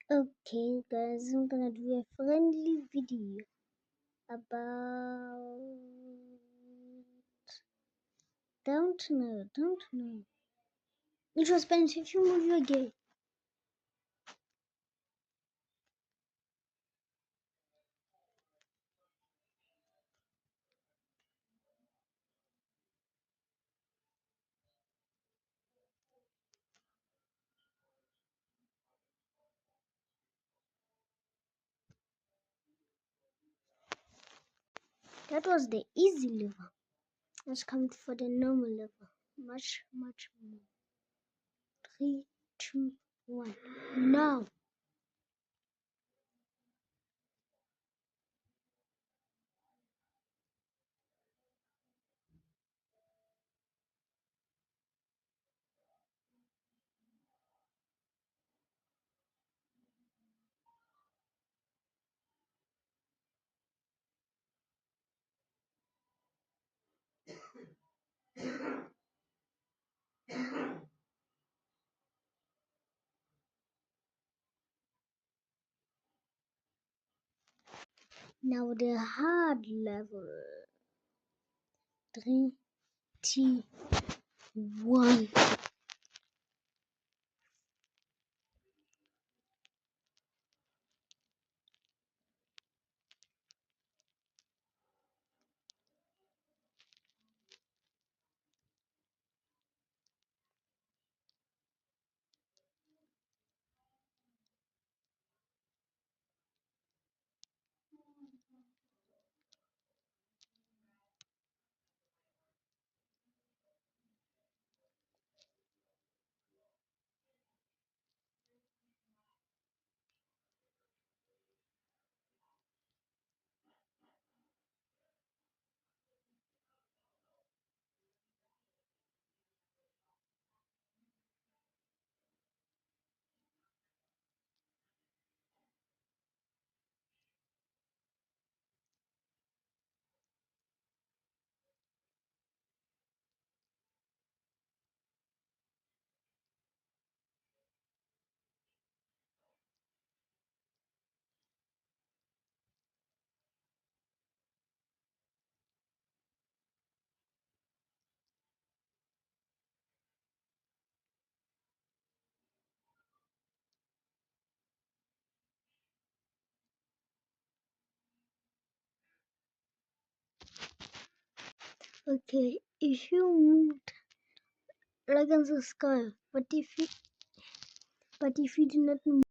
Okay, guys, I'm gonna do a friendly video about don't know. Introspective movie game. That was the easy level. Let's come for the normal level. Much more. 3, 2, 1. Now. Now the hard level. 3, 2, 1. Okay, if you moved like in the sky, but if you do not move